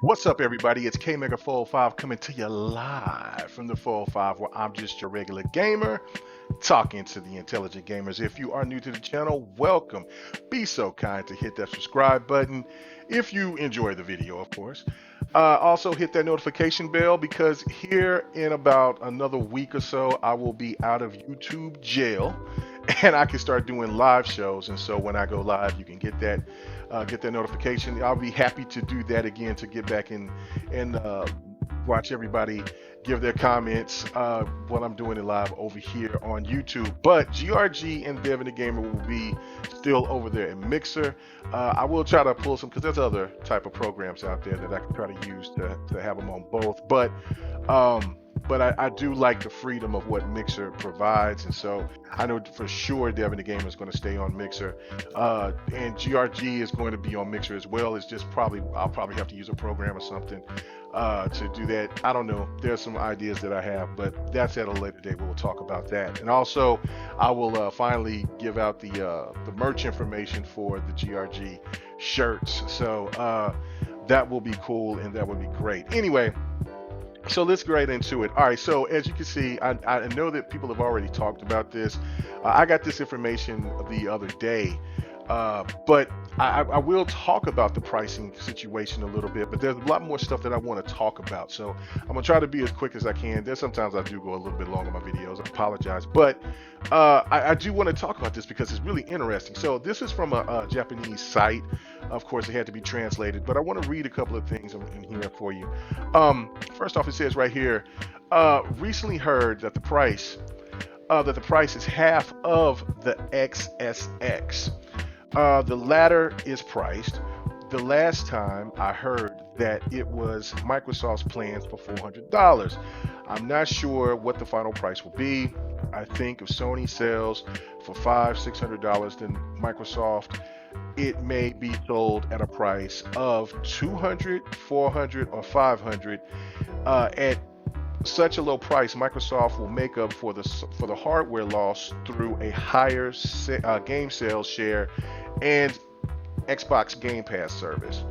What's up, everybody? It's K Mega 405 coming to you live from the 405, where I'm just your regular gamer talking to the intelligent gamers. If you are new to the channel, welcome. Be so kind to hit that subscribe button if you enjoy the video, of course. Also, hit that notification bell because here in about another week or so, I will be out of YouTube jail and I can start doing live shows. And so when I go live, you can get that notification. I'll be happy to do that again to get back in and watch everybody give their comments while I'm doing it live over here on YouTube. But GRG and Devin the Gamer will be still over there in Mixer. I will try to pull some because there's other type of programs out there that I can try to use to have them on both. But I do like the freedom of what Mixer provides, and so I know for sure Devin the Gamer is going to stay on Mixer, and GRG is going to be on Mixer as well. It's just I'll probably have to use a program or something to do that. I don't know. There's some ideas that I have, but that's at a later date. We'll talk about that, and also I will finally give out the merch information for the GRG shirts. So that will be cool, and that would be great. Anyway. So let's get right into it. All right, so as you can see, I know that people have already talked about this. I got this information the other day, but I will talk about the pricing situation a little bit, but there's a lot more stuff that I want to talk about. So I'm going to try to be as quick as I can. There's sometimes I do go a little bit long on my videos. I apologize, but I do want to talk about this because it's really interesting. So this is from a Japanese site. Of course, it had to be translated, but I want to read a couple of things in here for you. First off, it says right here, recently heard that the price is half of the XSX. The latter is priced. The last time I heard that it was Microsoft's plans for $400. I'm not sure what the final price will be. I think if Sony sells for $500-$600, then Microsoft, it may be sold at a price of $200, $400, or $500. At such a low price, Microsoft will make up for the hardware loss through a higher game sales share and Xbox Game Pass service.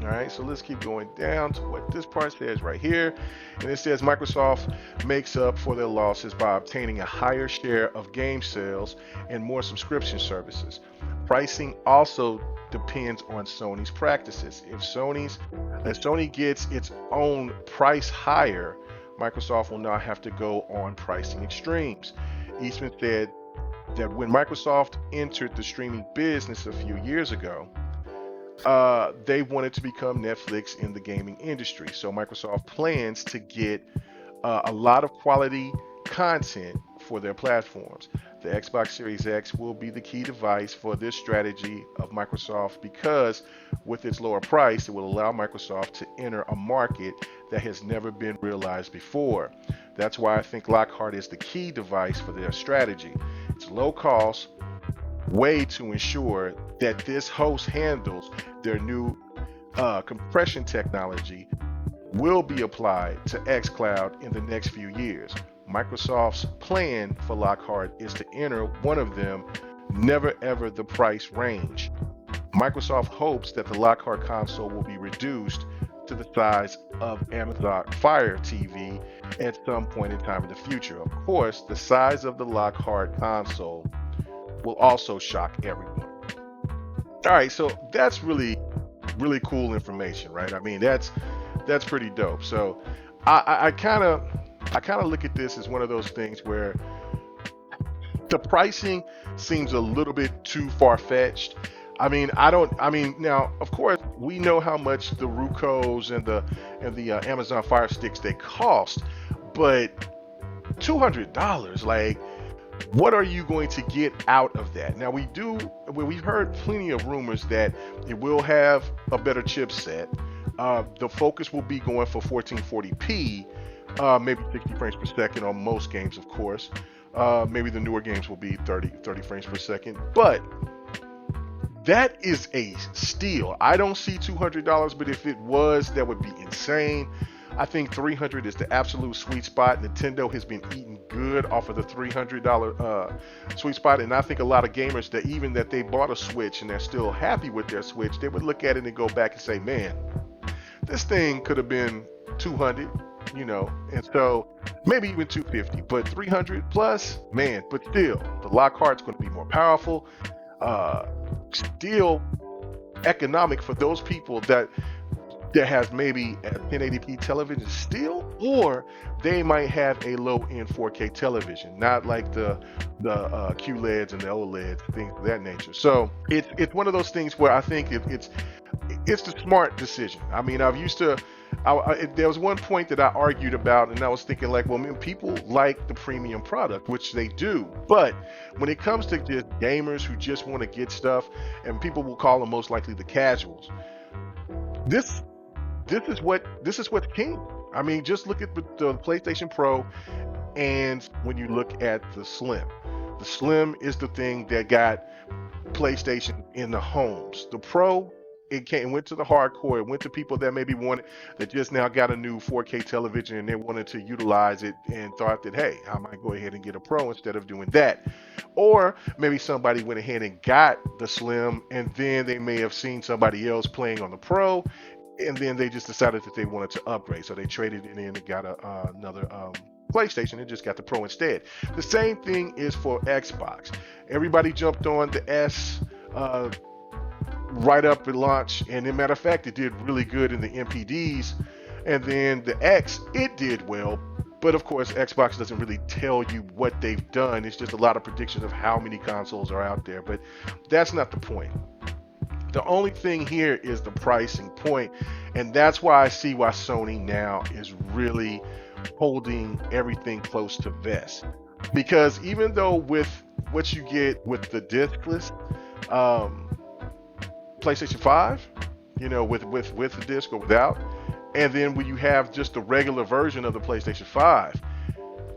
All right, so let's keep going down to what this part says right here. And it says Microsoft makes up for their losses by obtaining a higher share of game sales and more subscription services. Pricing also depends on Sony's practices. If Sony gets its own price higher, Microsoft will not have to go on pricing extremes. Eastman said that when Microsoft entered the streaming business a few years ago, they wanted to become Netflix in the gaming industry. So Microsoft plans to get a lot of quality content for their platforms. The Xbox Series X will be the key device for this strategy of Microsoft because with its lower price, it will allow Microsoft to enter a market that has never been realized before. That's why I think Lockhart is the key device for their strategy. It's low cost way to ensure that this host handles their new compression technology will be applied to xCloud in the next few years. Microsoft's plan for Lockhart is to enter one of them, never ever the price range. Microsoft hopes that the Lockhart console will be reduced to the size of Amazon Fire TV at some point in time in the future. Of course, the size of the Lockhart console will also shock everyone. All right, so that's really cool information, right? I mean, that's pretty dope. So I kind of look at this as one of those things where the pricing seems a little bit too far-fetched. I mean, now of course we know how much the Rucos and the Amazon Fire Sticks they cost, but $200, like, what are you going to get out of that? Now we've heard plenty of rumors that it will have a better chipset. The focus will be going for 1440p, maybe 60 frames per second on most games, of course. Maybe the newer games will be 30 frames per second, but that is a steal. I don't see $200, but if it was, that would be insane. I think $300 is the absolute sweet spot. Nintendo has been eating good off of the $300 sweet spot, and I think a lot of gamers that even that they bought a Switch and they're still happy with their Switch, they would look at it and go back and say, man, This thing could have been 200, and so maybe even 250, but 300 plus, man. But still, the Lockhart's going to be more powerful. Still economic for those people that has maybe a 1080p television still, or they might have a low-end 4K television, not like the QLEDs and the OLEDs, things of that nature. So it's one of those things where I think it's the smart decision. I mean, there was one point that I argued about, and I was thinking like, well, man, people like the premium product, which they do, but when it comes to just gamers who just want to get stuff, and people will call them most likely the casuals, this this is what's king. I mean, just look at the PlayStation Pro, and when you look at the Slim is the thing that got PlayStation in the homes. The Pro, it went to the hardcore. It went to people that maybe wanted, that just now got a new 4K television and they wanted to utilize it and thought that, hey, I might go ahead and get a Pro instead of doing that. Or maybe somebody went ahead and got the Slim, and then they may have seen somebody else playing on the Pro, and then they just decided that they wanted to upgrade, so they traded it in and got another PlayStation and just got the Pro instead. The same thing is for Xbox. Everybody jumped on the S right up at launch, and as a matter of fact, it did really good in the MPDs. And then the X, it did well, but of course Xbox doesn't really tell you what they've done. It's just a lot of predictions of how many consoles are out there, but that's not the point. The only thing here is the pricing point, and that's why I see why Sony now is really holding everything close to vest. Because even though with what you get with the discless PlayStation 5, with the disc or without, and then when you have just the regular version of the PlayStation 5,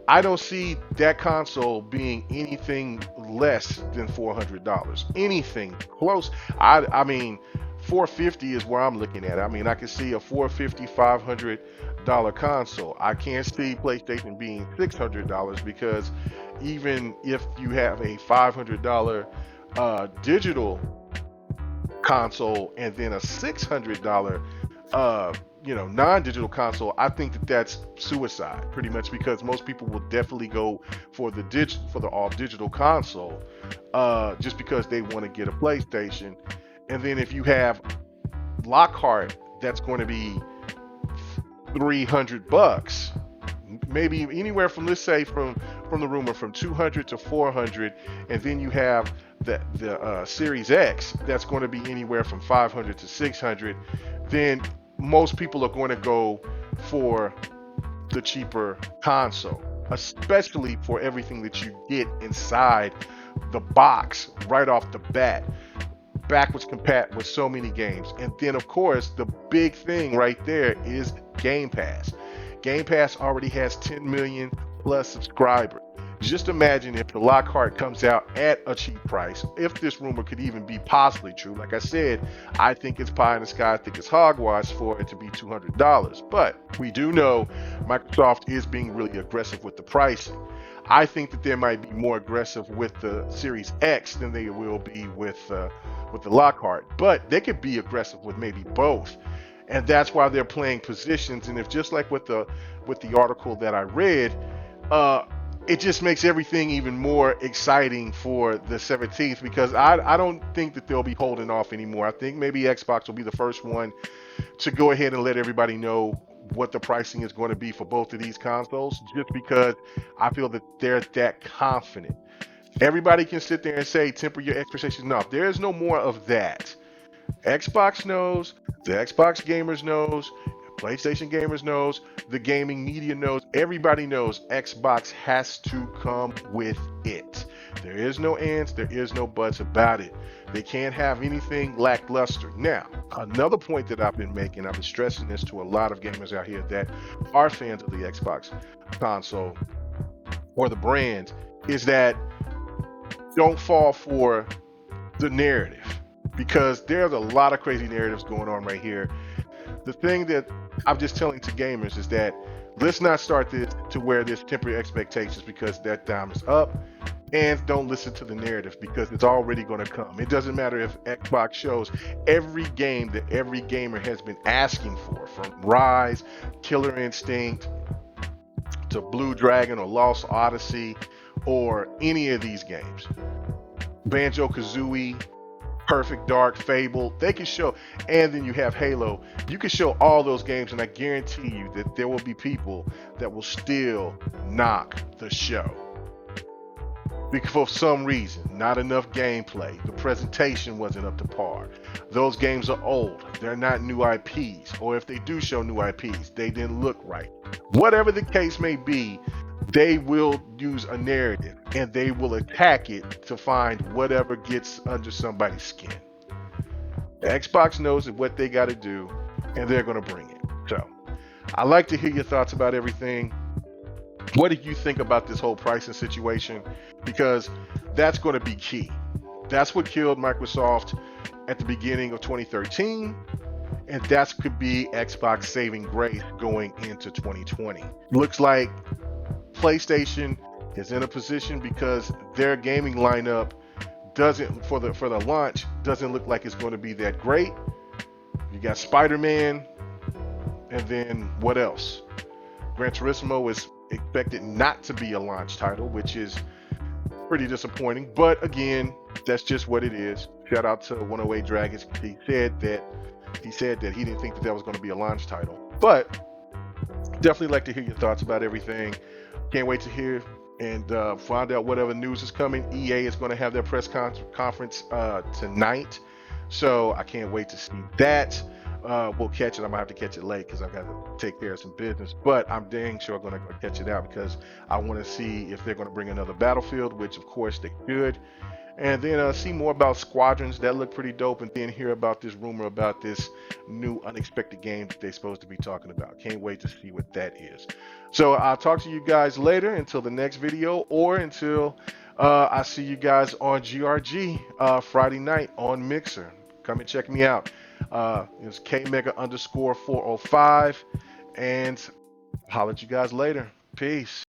I don't see that console being anything less than $400. Anything close. I mean, 450 is where I'm looking at. I mean, I can see a 450, $500 console. I can't see PlayStation being $600, because even if you have a $500 digital console and then a $600 non-digital console, I think that that's suicide pretty much, because most people will definitely go for the all digital console, just because they want to get a PlayStation. And then if you have Lockhart, that's going to be $300, maybe anywhere from, let's say, from the rumor, from 200 to 400, and then you have the Series X, that's going to be anywhere from 500 to 600, then most people are going to go for the cheaper console, especially for everything that you get inside the box right off the bat. Backwards compat with so many games. And then of course the big thing right there is Game Pass. Game Pass already has 10 million plus subscribers. Just imagine if the Lockhart comes out at a cheap price, if this rumor could even be possibly true. Like I said, I think it's pie in the sky. I think it's hogwash for it to be $200. But we do know Microsoft is being really aggressive with the pricing. I think that they might be more aggressive with the Series X than they will be with the Lockhart. But they could be aggressive with maybe both. And that's why they're playing positions. And if, just like with the article that I read, it just makes everything even more exciting for the 17th, because I don't think that they'll be holding off anymore. I think maybe Xbox will be the first one to go ahead and let everybody know what the pricing is going to be for both of these consoles, just because I feel that they're that confident. Everybody can sit there and say, temper your expectations. No, there's no more of that. Xbox knows, the Xbox gamers knows, PlayStation gamers knows, the gaming media knows, everybody knows Xbox has to come with it. There is no ands, there is no buts about it. They can't have anything lackluster. Now, another point that I've been making, I've been stressing this to a lot of gamers out here that are fans of the Xbox console or the brand, is that don't fall for the narrative, because there's a lot of crazy narratives going on right here. The thing that I'm just telling to gamers is that let's not start this to where there's temporary expectations, because that dime is up. And don't listen to the narrative because it's already going to come. It doesn't matter if Xbox shows every game that every gamer has been asking for, from Rise, Killer Instinct, to Blue Dragon or Lost Odyssey, or any of these games. Banjo Kazooie, Perfect Dark, Fable, they can show, and then you have Halo. You can show all those games, and I guarantee you that there will be people that will still knock the show. Because for some reason, not enough gameplay, the presentation wasn't up to par. Those games are old, they're not new IPs, or if they do show new IPs, they didn't look right. Whatever the case may be, they will use a narrative and they will attack it to find whatever gets under somebody's skin. Xbox knows what they got to do, and they're going to bring it. So, I like to hear your thoughts about everything. What do you think about this whole pricing situation? Because that's going to be key. That's what killed Microsoft at the beginning of 2013, and that could be Xbox saving grace going into 2020. Looks like PlayStation is in a position because their gaming lineup doesn't for the launch doesn't look like it's going to be that great. You got Spider-Man, and then what else? Gran Turismo is expected not to be a launch title, which is pretty disappointing. But again, that's just what it is. Shout out to 108 Dragons. He said that he didn't think that was going to be a launch title. But definitely like to hear your thoughts about everything. Can't wait to hear and find out whatever news is coming. EA is going to have their press conference tonight, so I can't wait to see that. We'll catch it. I'm gonna have to catch it late because I got to take care of some business. But I'm dang sure going to catch it out because I want to see if they're going to bring another Battlefield, which of course they could. And then see more about Squadrons. That looked pretty dope. And then hear about this rumor about this new unexpected game that they're supposed to be talking about. Can't wait to see what that is. So I'll talk to you guys later until the next video, or until I see you guys on GRG Friday night on Mixer. Come and check me out. It's KMega_405. And holler at you guys later. Peace.